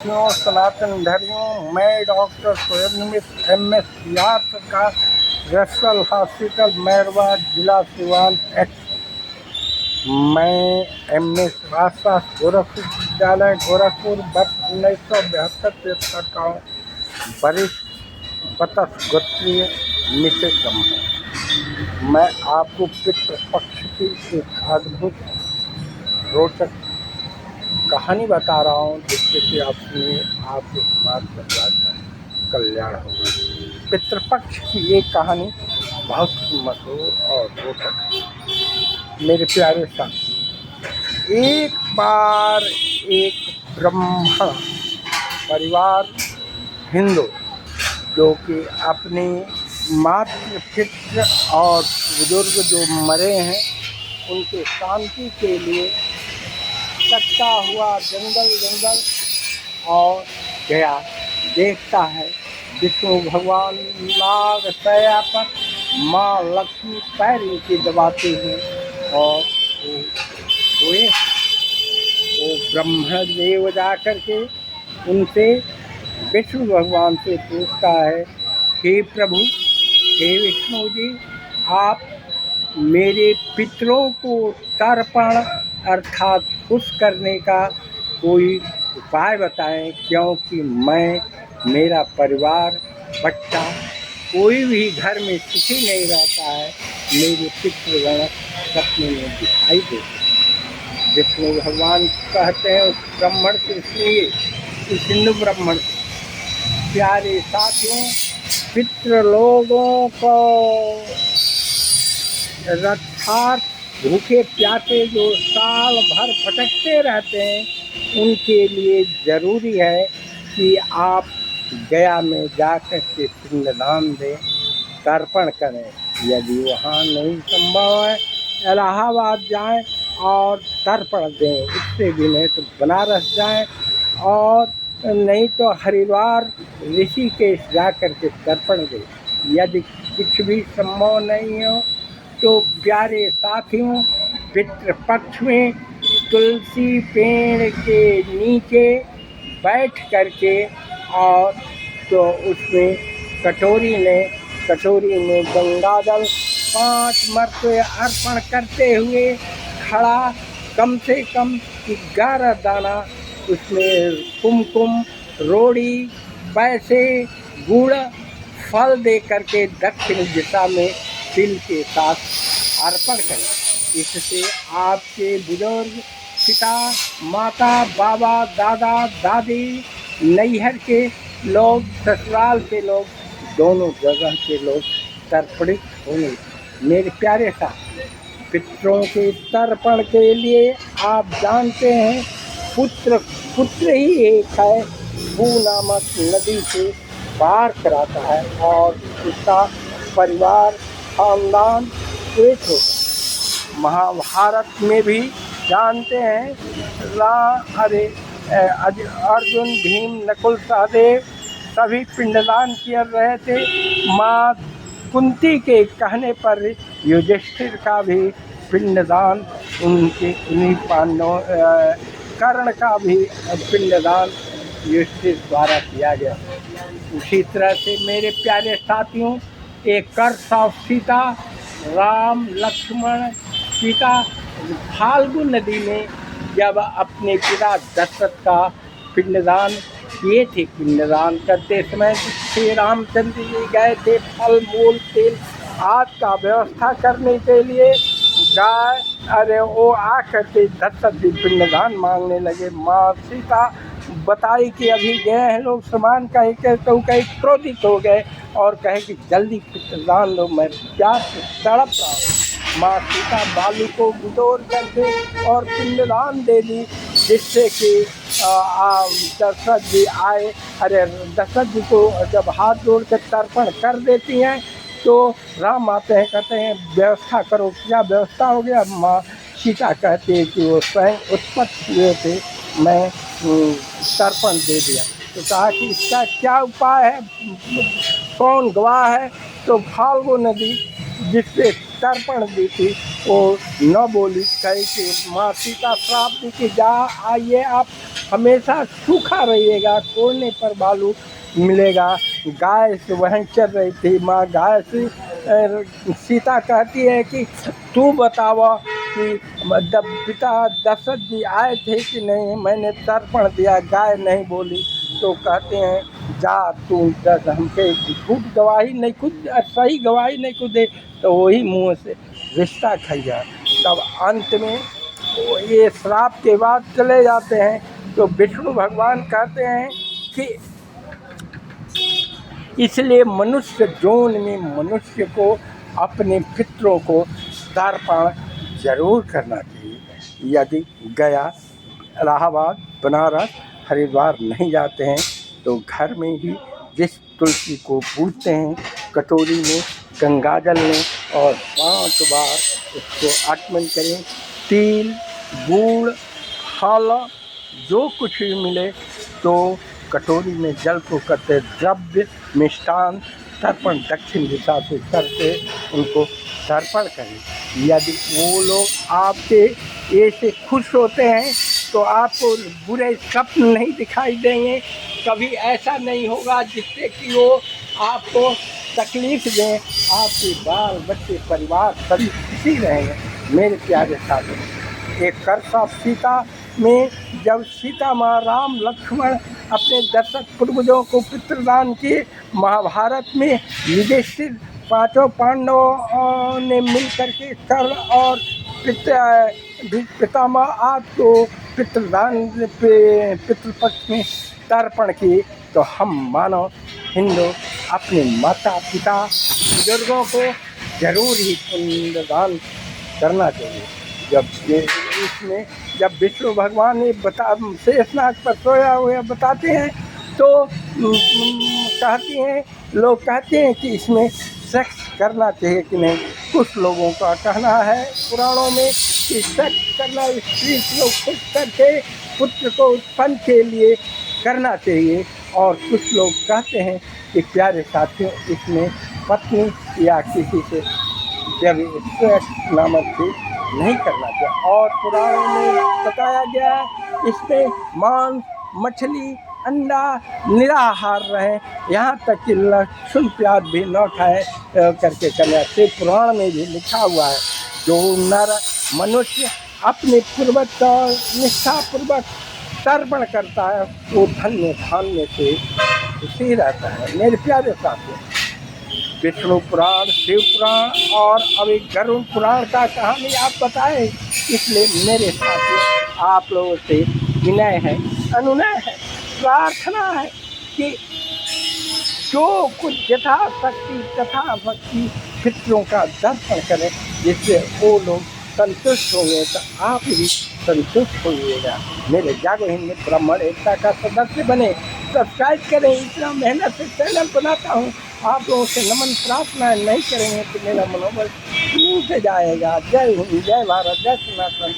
सनातन धर्मियों, मैं डॉक्टर सोहेल निमित MS यार्थ का रेफरल हॉस्पिटल मैरवा जिला सिवान एक्स। मैं MS आसपास गोरखपुर विद्यालय गोरखपुर वर्ष 1972 करता हूँ। वरिष्ठ बतस गोत्रीय निषेधम है। मैं आपको पितृपक्ष की एक अद्भुत रोचक कहानी बता रहा हूँ, जिससे कि अपने आपके समाज परिवार का कल्याण होगा। पितृपक्ष की एक कहानी बहुत मशहूर और रोचक है। मेरे प्यारे साथी, एक बार एक ब्राह्मण परिवार हिंदू, जो कि अपने मातृ पितृ और बुजुर्ग जो मरे हैं उनके शांति के लिए कटता हुआ जंगल और गया। देखता है विष्णु भगवान नाग शैया पर माँ लक्ष्मी पैर नीचे दबाते हैं और वो ब्रह्म देव जा कर के उनसे विष्णु भगवान से पूछता है, हे प्रभु, हे विष्णु जी, आप मेरे पितरों को तर्पण अर्थात खुश करने का कोई उपाय बताएं, क्योंकि मैं, मेरा परिवार, बच्चा कोई भी घर में सुखी नहीं रहता है। मेरे पितृगण सपने में दिखाई देते। विष्णु भगवान कहते हैं उस ब्राह्मण से, सुनिए, इस हिंदू ब्राह्मण से, प्यारे साथियों, पितृ लोगों को रथार्थ भूखे प्यासे जो साल भर भटकते रहते हैं, उनके लिए ज़रूरी है कि आप गया में जाकर के पिंडदान दें, तर्पण करें। यदि वहाँ नहीं संभव है, इलाहाबाद जाएं और तर्पण दें। इससे भी नहीं तो बनारस जाएं, और नहीं तो हरिद्वार ऋषिकेश जाकर के तर्पण दें। यदि कुछ भी संभव नहीं हो तो प्यारे साथियों, पितृपक्ष में तुलसी पेड़ के नीचे बैठ करके और तो उसमें कटोरी में गंगाजल 5 मरतबे अर्पण करते हुए खड़ा, कम से कम 11 दाना उसमें कुमकुम, रोड़ी, पैसे, गुड़, फल दे करके दक्षिण दिशा में तिल के साथ अर्पण करें। इससे आपके बुजुर्ग, पिता, माता, बाबा, दादा, दादी, नैहर के लोग, ससुराल के लोग, दोनों जगह के लोग तर्पणित होंगे। मेरे प्यारे साथी, पितरों के तर्पण के लिए आप जानते हैं, पुत्र ही एक है, भू नामक नदी से पार कराता है और उसका परिवार, खानदान एक होता। महाभारत में भी जानते हैं, अर्जुन, भीम, नकुल, सहदेव सभी पिंडदान किए रहे थे। माँ कुंती के कहने पर युधिष्ठिर का भी पिंडदान उन्हीं पांडवों, कर्ण का भी पिंडदान युधिष्ठिर द्वारा किया गया। उसी तरह से मेरे प्यारे साथियों, एक कर्ष ऑफ सीता, राम, लक्ष्मण, सीता फाल्गु नदी में जब अपने पिता दशरथ का पिंडदान किए थे, पिंडदान करते समय श्री रामचंद्र जी गए थे फल मूल तेल आदि का व्यवस्था करने के लिए। गाय वो आकर के दशरथ जी पिंडदान मांगने लगे। माँ सीता बताई कि अभी गए हैं लोग सामान कहे के, तो कहे क्रोधित हो गए और कहे कि जल्दी पिंडदान लो, मैं प्यास से तड़प रहा हूँ। माँ सीता बालू को बिटोर करके और पिंडदान दे दी, जिससे कि दशरथ जी आए। दशरथ जी को जब हाथ जोड़ कर तर्पण कर देती हैं तो राम आते हैं, कहते हैं व्यवस्था करो। क्या व्यवस्था हो गया? माँ सीता कहती है कि वो स्वयं उत्पत्ति हुए थे, मैं तर्पण दे दिया। तो कहा कि इसका क्या उपाय है, कौन गवाह है? तो फाल्गु नदी जिससे तर्पण दी थी वो न बोली, कही कि माँ सीता श्राप दी कि जा आइए आप हमेशा सूखा रहिएगा, कोड़ने पर बालू मिलेगा। गाय से वहीं चल रही थी, माँ गाय से सीता कहती है कि तू बतावा कि जब पिता दशरथ जी आए थे कि नहीं, मैंने तर्पण दिया, गाय नहीं बोली। तो कहते हैं जा तू हमसे झूठ गवाही नहीं खुद, सही गवाही नहीं खुद दे, तो वही मुँह से रिश्ता खैया। तब अंत में वो ये श्राप के बाद चले जाते हैं, तो विष्णु भगवान कहते हैं कि इसलिए मनुष्य जोन में मनुष्य को अपने पितरों को तर्पण जरूर करना चाहिए। यदि गया, इलाहाबाद, बनारस, हरिद्वार नहीं जाते हैं तो घर में ही जिस तुलसी को पूजते हैं, कटोरी में गंगाजल लें और 5 बार उसको आचमन करें। तिल, गुड़, फल जो कुछ भी मिले तो कटोरी में जल को करते द्रव्य मिष्टान तर्पण दक्षिण दिशा से करके उनको तर्पण करें। यदि वो लोग आपके ऐसे खुश होते हैं तो आपको बुरे स्वप्न नहीं दिखाई देंगे, कभी ऐसा नहीं होगा जिससे कि वो आपको तकलीफ दें। आपके बाल बच्चे परिवार सभी खुशी रहेंगे। मेरे प्यारे साथी, एक करसा सीता में जब सीता माँ, राम, लक्ष्मण अपने दशरथ पूर्वजों को पितृदान किए, महाभारत में युधिष्ठिर 5 पांडवों ने मिल करके कर्ण और पितामह आदि को पितृदान पितृपक्ष में तर्पण किए। तो हम मानव हिंदू अपने माता पिता बुजुर्गों को जरूर ही पिंडदान करना चाहिए। जब विष्णु भगवान ने शेषनाग पर सोया हुआ बताते हैं तो कहती हैं, लोग कहते हैं कि इसमें सेक्स करना चाहिए कि नहीं। कुछ लोगों का कहना है पुराणों में कि सेक्स करना स्त्री को खुश करके पुत्र को उत्पन्न के लिए करना चाहिए, और कुछ लोग कहते हैं कि प्यारे साथियों इसमें पत्नी या किसी से जब सेक्स नामक चीज नहीं करना चाहिए। और पुराणों में बताया गया है इसमें मांस, मछली, अंडा निराहार रहे, यहाँ तक कि लहसुन प्याज भी न खाए करके करना चाहिए। पुराण में भी लिखा हुआ है जो नर मनुष्य अपने पूर्वज का निष्ठापूर्वक तर्पण करता है वो धन्य धान्य से खुशी रहता है। मेरे प्यारे साथियों, विष्णु पुराण, शिव पुराण और अभी गरुड़ पुराण का कहानी आप बताएं, इसलिए मेरे साथियों आप लोगों से विनय है, अनुनय है, प्रार्थना है कि जो कुछ यथाशक्ति तथा भक्ति पितरों का दर्शन करें, जिससे वो लोग संतुष्ट होंगे तो आप भी संतुष्ट होइएगा। मेरे जागो हिंद ब्राह्मण एकता का सदस्य बने, सब्सक्राइब करें। इतना मेहनत से चैनल बनाता हूँ, आप लोगों से नमन प्रार्थना नहीं करेंगे तो मेरा मनोबल टूट जाएगा। जय हिंद, जय भारत, जय सनातन।